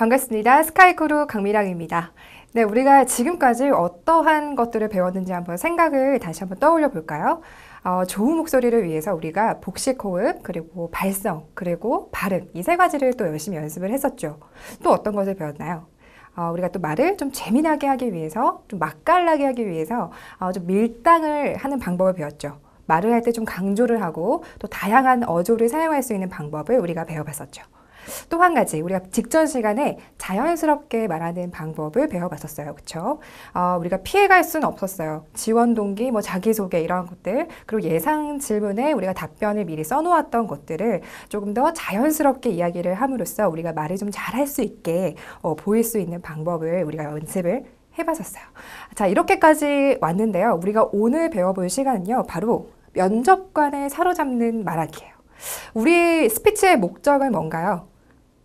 반갑습니다. 스카이크루 강미랑입니다. 네, 우리가 지금까지 어떠한 것들을 배웠는지 한번 생각을 다시 한번 떠올려 볼까요? 좋은 목소리를 위해서 우리가 복식 호흡, 그리고 발성, 그리고 발음 이 세 가지를 또 열심히 연습을 했었죠. 또 어떤 것을 배웠나요? 우리가 또 말을 좀 재미나게 하기 위해서, 좀 맛깔나게 하기 위해서 좀 밀당을 하는 방법을 배웠죠. 말을 할 때 좀 강조를 하고 또 다양한 어조를 사용할 수 있는 방법을 우리가 배워봤었죠. 또 한 가지, 우리가 직전 시간에 자연스럽게 말하는 방법을 배워봤었어요. 그쵸? 우리가 피해갈 수는 없었어요. 지원 동기, 자기소개 이런 것들, 그리고 예상 질문에 우리가 답변을 미리 써놓았던 것들을 조금 더 자연스럽게 이야기를 함으로써 우리가 말을 좀 잘할 수 있게 보일 수 있는 방법을 우리가 연습을 해봤었어요. 자, 이렇게까지 왔는데요. 우리가 오늘 배워볼 시간은요, 바로 면접관을 사로잡는 말하기예요. 우리 스피치의 목적은 뭔가요?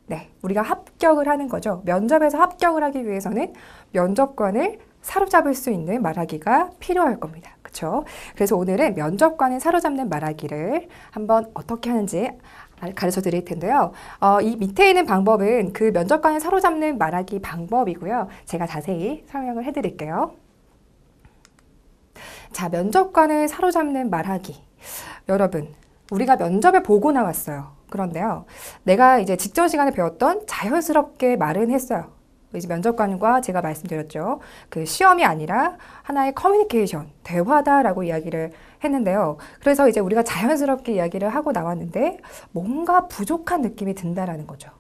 네, 우리가 합격을 하는 거죠. 면접에서 합격을 하기 위해서는 면접관을 사로잡을 수 있는 말하기가 필요할 겁니다. 그렇죠? 그래서 오늘은 면접관을 사로잡는 말하기를 한번 어떻게 하는지 가르쳐 드릴 텐데요. 이 밑에 있는 방법은 그 면접관을 사로잡는 말하기 방법이고요. 제가 자세히 설명을 해드릴게요. 자, 면접관을 사로잡는 말하기. 여러분, 우리가 면접을 보고 나왔어요. 그런데요, 내가 이제 직전 시간에 배웠던 자연스럽게 말은 했어요. 이제 면접관과 제가 말씀드렸죠. 그 시험이 아니라 하나의 커뮤니케이션, 대화다라고 이야기를 했는데요. 그래서 이제 우리가 자연스럽게 이야기를 하고 나왔는데 뭔가 부족한 느낌이 든다라는 거죠.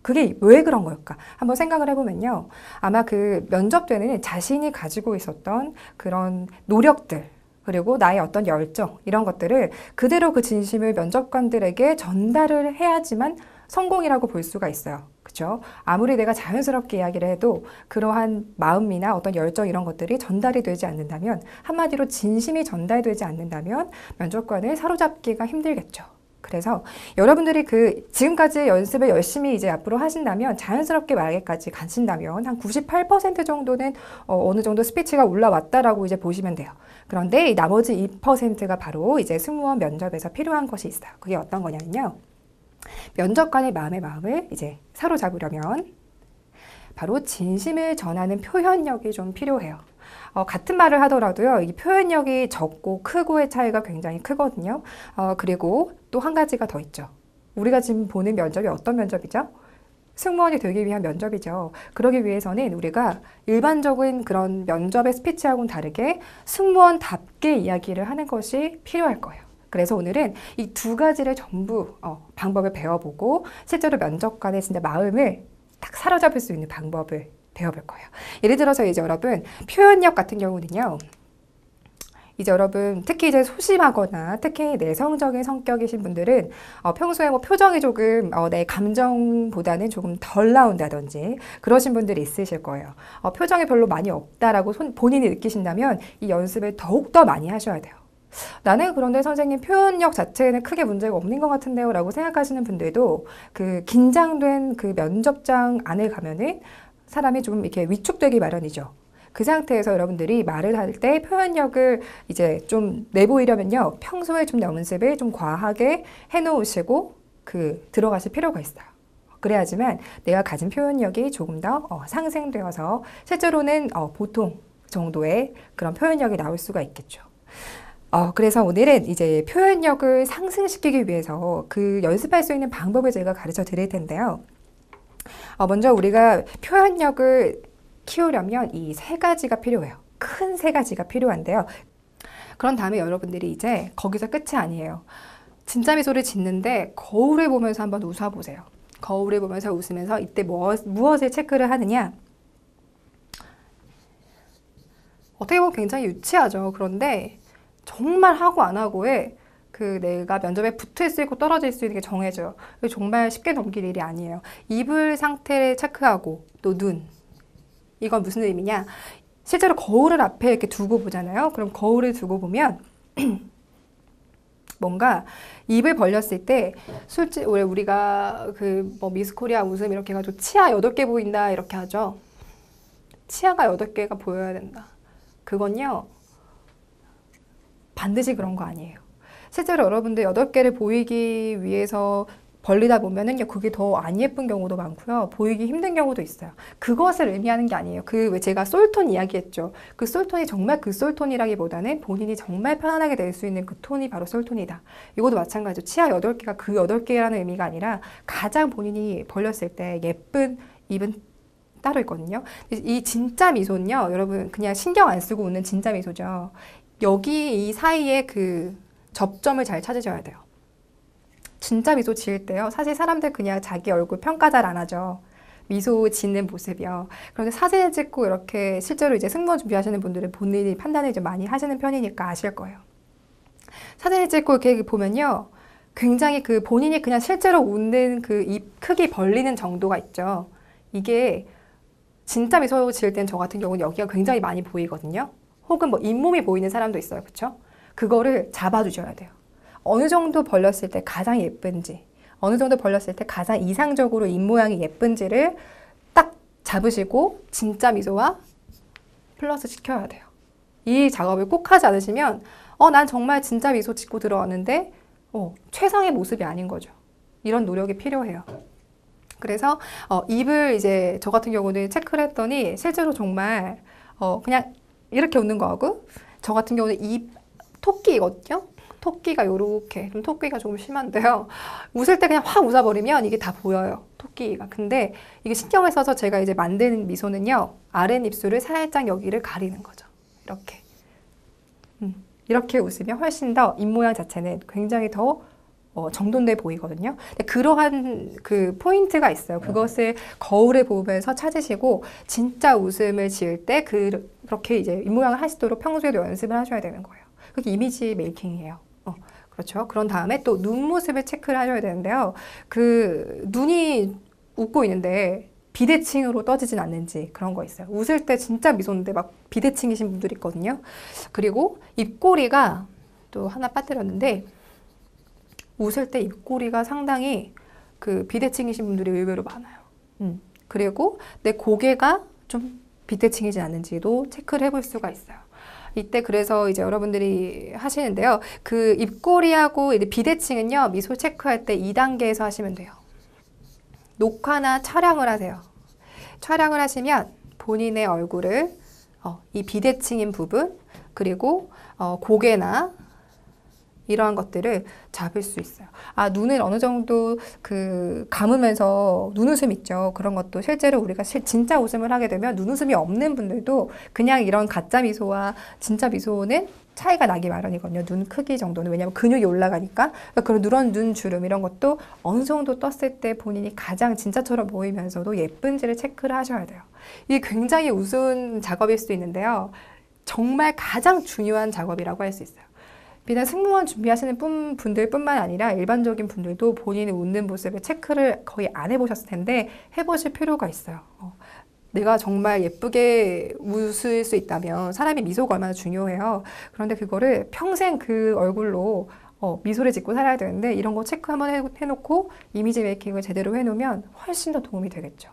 그게 왜 그런 걸까? 한번 생각을 해보면요. 아마 그 면접 때는 자신이 가지고 있었던 그런 노력들, 그리고 나의 어떤 열정, 이런 것들을 그대로 그 진심을 면접관들에게 전달을 해야지만 성공이라고 볼 수가 있어요. 그렇죠? 아무리 내가 자연스럽게 이야기를 해도 그러한 마음이나 어떤 열정 이런 것들이 전달이 되지 않는다면, 한마디로 진심이 전달되지 않는다면 면접관을 사로잡기가 힘들겠죠. 그래서 여러분들이 지금까지 연습을 열심히 이제 앞으로 하신다면, 자연스럽게 말하기까지 가신다면 한 98% 정도는 어느 정도 스피치가 올라왔다라고 이제 보시면 돼요. 그런데 이 나머지 2%가 바로 이제 승무원 면접에서 필요한 것이 있어요. 그게 어떤 거냐면요. 면접관의 마음을 이제 사로잡으려면 바로 진심을 전하는 표현력이 좀 필요해요. 같은 말을 하더라도요, 이 표현력이 적고 크고의 차이가 굉장히 크거든요. 그리고 또 한 가지가 더 있죠. 우리가 지금 보는 면접이 어떤 면접이죠? 승무원이 되기 위한 면접이죠. 그러기 위해서는 우리가 일반적인 그런 면접의 스피치하고는 다르게 승무원답게 이야기를 하는 것이 필요할 거예요. 그래서 오늘은 이 두 가지를 전부 방법을 배워보고 실제로 면접관의 진짜 마음을 딱 사로잡을 수 있는 방법을 배워볼 거예요. 예를 들어서 이제 여러분 표현력 같은 경우는요. 이제 여러분 특히 이제 소심하거나 특히 내성적인 성격이신 분들은 평소에 표정이 조금 내 감정보다는 조금 덜 나온다든지 그러신 분들이 있으실 거예요. 표정이 별로 많이 없다라고 본인이 느끼신다면 이 연습을 더욱더 많이 하셔야 돼요. 나는 그런데 선생님 표현력 자체는 크게 문제가 없는 것 같은데요 라고 생각하시는 분들도 그 긴장된 그 면접장 안에 가면은 사람이 좀 이렇게 위축되기 마련이죠. 그 상태에서 여러분들이 말을 할 때 표현력을 이제 좀 내보이려면요. 평소에 좀 연습을 좀 과하게 해놓으시고 들어가실 필요가 있어요. 그래야지만 내가 가진 표현력이 조금 더 상승되어서 실제로는 보통 정도의 그런 표현력이 나올 수가 있겠죠. 그래서 오늘은 이제 표현력을 상승시키기 위해서 그 연습할 수 있는 방법을 제가 가르쳐 드릴 텐데요. 먼저 우리가 표현력을 키우려면 이 세 가지가 필요해요. 큰 세 가지가 필요한데요. 그런 다음에 여러분들이 이제 거기서 끝이 아니에요. 진짜 미소를 짓는데 거울을 보면서 한번 웃어보세요. 거울을 보면서 웃으면서 이때 무엇을 체크를 하느냐? 어떻게 보면 굉장히 유치하죠. 그런데 정말 하고 안 하고에 내가 면접에 붙을 수 있고 떨어질 수 있는 게 정해져요. 정말 쉽게 넘길 일이 아니에요. 이불 상태를 체크하고 또 눈. 이건 무슨 의미냐? 실제로 거울을 앞에 이렇게 두고 보잖아요. 그럼 거울을 두고 보면 뭔가 입을 벌렸을 때 솔직히 우리가 미스 코리아 웃음 이렇게 해가지고 치아 8개 보인다 이렇게 하죠. 치아가 8개가 보여야 된다. 그건요. 반드시 그런 거 아니에요. 실제로 여러분들 8개를 보이기 위해서 벌리다 보면은 그게 더 안 예쁜 경우도 많고요. 보이기 힘든 경우도 있어요. 그것을 의미하는 게 아니에요. 그 왜 제가 솔톤 이야기했죠. 그 솔톤이 정말 그 솔톤이라기보다는 본인이 정말 편안하게 낼 수 있는 그 톤이 바로 솔톤이다. 이것도 마찬가지죠. 치아 8개가 그 8개라는 의미가 아니라 가장 본인이 벌렸을 때 예쁜 입은 따로 있거든요. 이 진짜 미소는요, 여러분 그냥 신경 안 쓰고 웃는 진짜 미소죠. 여기 이 사이에 그 접점을 잘 찾으셔야 돼요. 진짜 미소 지을 때요, 사실 사람들 그냥 자기 얼굴 평가 잘 안 하죠. 미소 짓는 모습이요. 그런데 사진을 찍고 이렇게 실제로 이제 승무원 준비하시는 분들은 본인이 판단을 좀 많이 하시는 편이니까 아실 거예요. 사진을 찍고 이렇게 보면요, 굉장히 그 본인이 그냥 실제로 웃는 그 입 크기 벌리는 정도가 있죠. 이게 진짜 미소 지을 땐 저 같은 경우는 여기가 굉장히 많이 보이거든요. 혹은 뭐 잇몸이 보이는 사람도 있어요. 그렇죠? 그거를 잡아주셔야 돼요. 어느 정도 벌렸을 때 가장 예쁜지, 어느 정도 벌렸을 때 가장 이상적으로 입모양이 예쁜지를 딱 잡으시고 진짜 미소와 플러스 시켜야 돼요. 이 작업을 꼭 하지 않으시면 난 정말 진짜 미소 짓고 들어왔는데 최상의 모습이 아닌 거죠. 이런 노력이 필요해요. 그래서 입을 이제 저 같은 경우는 체크를 했더니 실제로 정말 그냥 이렇게 웃는 거하고 저 같은 경우는 입 토끼거든요. 토끼가 요렇게 좀 토끼가 조금 심한데요. 웃을 때 그냥 확 웃어버리면 이게 다 보여요. 토끼가. 근데 이게 신경을 써서 제가 이제 만드는 미소는요, 아랫입술을 살짝 여기를 가리는 거죠. 이렇게. 이렇게 웃으면 훨씬 더 입모양 자체는 굉장히 더 정돈돼 보이거든요. 근데 그러한 그 포인트가 있어요. 그것을 거울을 보면서 찾으시고 진짜 웃음을 지을 때 그렇게 이제 입모양을 하시도록 평소에도 연습을 하셔야 되는 거예요. 그게 이미지 메이킹이에요. 그렇죠. 그런 다음에 또 눈 모습을 체크를 하셔야 되는데요. 그 눈이 웃고 있는데 비대칭으로 떠지진 않는지 그런 거 있어요. 웃을 때 진짜 미소인데 막 비대칭이신 분들이 있거든요. 그리고 입꼬리가 또 하나 빠뜨렸는데 웃을 때 입꼬리가 상당히 그 비대칭이신 분들이 의외로 많아요. 그리고 내 고개가 좀 비대칭이지 않는지도 체크를 해볼 수가 있어요. 이때 그래서 이제 여러분들이 하시는데요. 그 입꼬리하고 이제 비대칭은요, 미소 체크할 때 2단계에서 하시면 돼요. 녹화나 촬영을 하세요. 촬영을 하시면 본인의 얼굴을 이 비대칭인 부분, 그리고 고개나 이러한 것들을 잡을 수 있어요. 눈을 어느 정도 감으면서 눈웃음 있죠. 그런 것도 실제로 우리가 진짜 웃음을 하게 되면 눈웃음이 없는 분들도 그냥 이런 가짜 미소와 진짜 미소는 차이가 나기 마련이거든요. 눈 크기 정도는. 왜냐하면 근육이 올라가니까. 그런 누런 눈 주름 이런 것도 어느 정도 떴을 때 본인이 가장 진짜처럼 보이면서도 예쁜지를 체크를 하셔야 돼요. 이게 굉장히 우스운 작업일 수도 있는데요. 정말 가장 중요한 작업이라고 할 수 있어요. 비단 승무원 준비하시는 분들뿐만 아니라 일반적인 분들도 본인이 웃는 모습을 체크를 거의 안 해보셨을 텐데 해보실 필요가 있어요. 내가 정말 예쁘게 웃을 수 있다면 사람이 미소가 얼마나 중요해요. 그런데 그거를 평생 그 얼굴로 미소를 짓고 살아야 되는데 이런 거 체크 한번 해놓고 이미지 메이킹을 제대로 해놓으면 훨씬 더 도움이 되겠죠.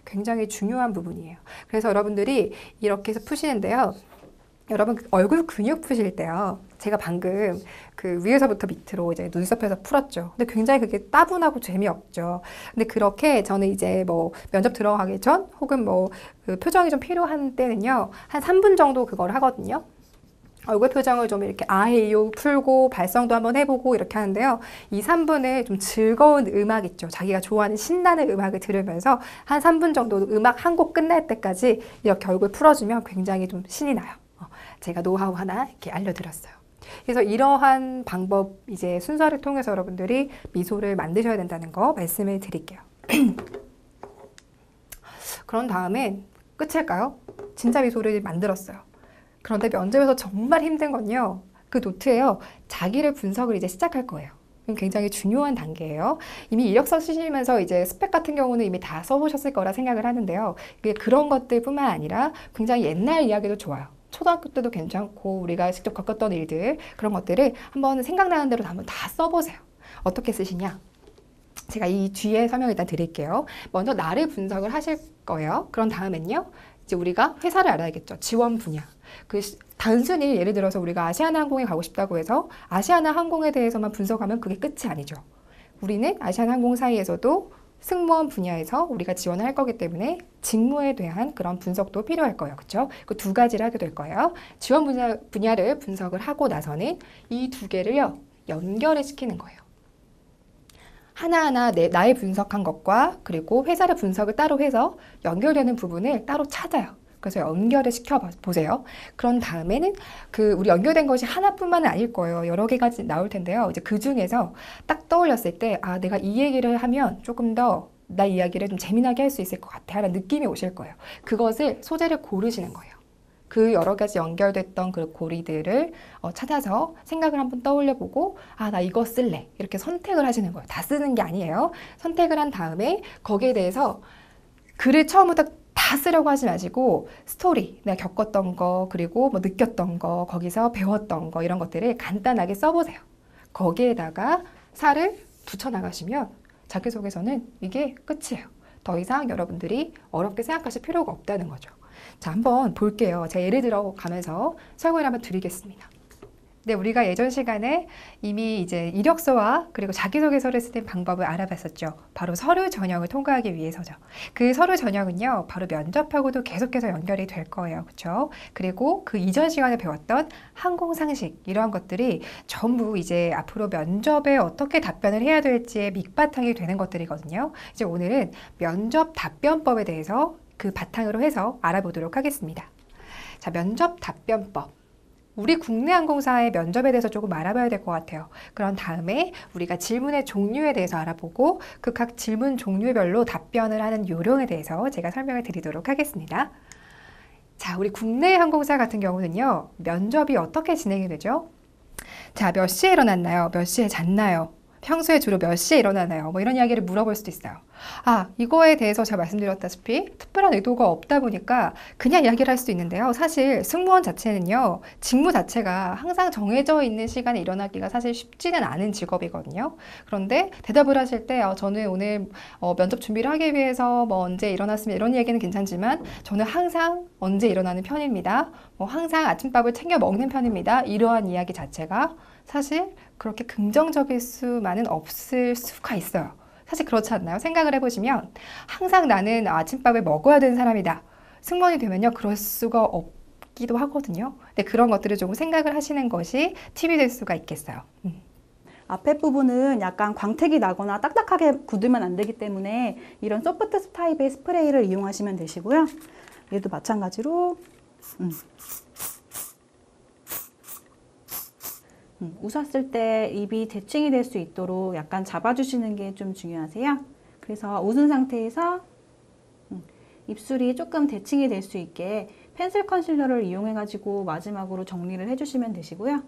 굉장히 중요한 부분이에요. 그래서 여러분들이 이렇게 해서 푸시는데요. 여러분 얼굴 근육 푸실 때요. 제가 방금 그 위에서부터 밑으로 이제 눈썹에서 풀었죠. 근데 굉장히 그게 따분하고 재미없죠. 근데 그렇게 저는 이제 뭐 면접 들어가기 전 혹은 뭐 그 표정이 좀 필요한 때는요. 한 3분 정도 그걸 하거든요. 얼굴 표정을 좀 이렇게 아해요 풀고 발성도 한번 해보고 이렇게 하는데요. 이 3분을 좀 즐거운 음악 있죠. 자기가 좋아하는 신나는 음악을 들으면서 한 3분 정도 음악 한 곡 끝날 때까지 이렇게 얼굴 풀어주면 굉장히 좀 신이 나요. 제가 노하우 하나 이렇게 알려드렸어요. 그래서 이러한 방법 이제 순서를 통해서 여러분들이 미소를 만드셔야 된다는 거 말씀을 드릴게요. 그런 다음에 끝일까요? 진짜 미소를 만들었어요. 그런데 면접에서 정말 힘든 건요. 그 노트에요. 자기를 분석을 이제 시작할 거예요. 굉장히 중요한 단계예요. 이미 이력서 쓰시면서 이제 스펙 같은 경우는 이미 다 써보셨을 거라 생각을 하는데요. 그런 것들뿐만 아니라 굉장히 옛날 이야기도 좋아요. 초등학교 때도 괜찮고 우리가 직접 겪었던 일들 그런 것들을 한번 생각나는 대로 한번 다 써보세요. 어떻게 쓰시냐? 제가 이 뒤에 설명 일단 드릴게요. 먼저 나를 분석을 하실 거예요. 그런 다음엔요. 이제 우리가 회사를 알아야겠죠. 지원 분야. 단순히 예를 들어서 우리가 아시아나항공에 가고 싶다고 해서 아시아나항공에 대해서만 분석하면 그게 끝이 아니죠. 우리는 아시아나항공사에서도 승무원 분야에서 우리가 지원을 할 거기 때문에 직무에 대한 그런 분석도 필요할 거예요. 그렇죠? 그 두 가지를 하게 될 거예요. 지원 분야를 분석을 하고 나서는 이 두 개를요, 연결을 시키는 거예요. 하나하나 나의 분석한 것과 그리고 회사를 분석을 따로 해서 연결되는 부분을 따로 찾아요. 그래서 연결을 시켜 보세요. 그런 다음에는 우리 연결된 것이 하나뿐만은 아닐 거예요. 여러 개가 나올 텐데요. 이제 그 중에서 딱 떠올렸을 때, 아, 내가 이 얘기를 하면 조금 더 나 이야기를 좀 재미나게 할 수 있을 것 같아 하는 느낌이 오실 거예요. 그것을 소재를 고르시는 거예요. 그 여러 가지 연결됐던 그 고리들을 찾아서 생각을 한번 떠올려보고, 아, 나 이거 쓸래. 이렇게 선택을 하시는 거예요. 다 쓰는 게 아니에요. 선택을 한 다음에 거기에 대해서 글을 처음부터 다 쓰려고 하지 마시고 스토리, 내가 겪었던 거, 그리고 뭐 느꼈던 거, 거기서 배웠던 거 이런 것들을 간단하게 써보세요. 거기에다가 살을 붙여나가시면 자기소개서는 이게 끝이에요. 더 이상 여러분들이 어렵게 생각하실 필요가 없다는 거죠. 자, 한번 볼게요. 제가 예를 들어 가면서 설명을 한번 드리겠습니다. 네, 우리가 예전 시간에 이미 이제 이력서와 그리고 자기소개서를 쓰는 방법을 알아봤었죠. 바로 서류 전형을 통과하기 위해서죠. 그 서류 전형은요, 바로 면접하고도 계속해서 연결이 될 거예요. 그렇죠? 그리고 그 이전 시간에 배웠던 항공상식 이러한 것들이 전부 이제 앞으로 면접에 어떻게 답변을 해야 될지의 밑바탕이 되는 것들이거든요. 이제 오늘은 면접 답변법에 대해서 그 바탕으로 해서 알아보도록 하겠습니다. 자, 면접 답변법. 우리 국내 항공사의 면접에 대해서 조금 알아봐야 될 것 같아요. 그런 다음에 우리가 질문의 종류에 대해서 알아보고 그 각 질문 종류별로 답변을 하는 요령에 대해서 제가 설명을 드리도록 하겠습니다. 자, 우리 국내 항공사 같은 경우는요, 면접이 어떻게 진행이 되죠? 자, 몇 시에 일어났나요? 몇 시에 잤나요? 평소에 주로 몇 시에 일어나나요? 뭐 이런 이야기를 물어볼 수도 있어요. 아, 이거에 대해서 제가 말씀드렸다시피 특별한 의도가 없다 보니까 그냥 이야기를 할 수도 있는데요. 사실 승무원 자체는요, 직무 자체가 항상 정해져 있는 시간에 일어나기가 사실 쉽지는 않은 직업이거든요. 그런데 대답을 하실 때 저는 오늘 면접 준비를 하기 위해서 뭐 언제 일어났으면 이런 얘기는 괜찮지만 저는 항상 언제 일어나는 편입니다. 뭐 항상 아침밥을 챙겨 먹는 편입니다. 이러한 이야기 자체가 사실 그렇게 긍정적일 수만은 없을 수가 있어요. 사실 그렇지 않나요? 생각을 해보시면 항상 나는 아침밥을 먹어야 되는 사람이다. 승무원이 되면요, 그럴 수가 없기도 하거든요. 근데 그런 것들을 조금 생각을 하시는 것이 팁이 될 수가 있겠어요. 앞에 부분은 약간 광택이 나거나 딱딱하게 굳으면 안 되기 때문에 이런 소프트 타입의 스프레이를 이용하시면 되시고요. 얘도 마찬가지로 웃었을 때 입이 대칭이 될 수 있도록 약간 잡아주시는 게 좀 중요하세요. 그래서 웃은 상태에서 입술이 조금 대칭이 될 수 있게 펜슬 컨실러를 이용해 가지고 마지막으로 정리를 해주시면 되시고요.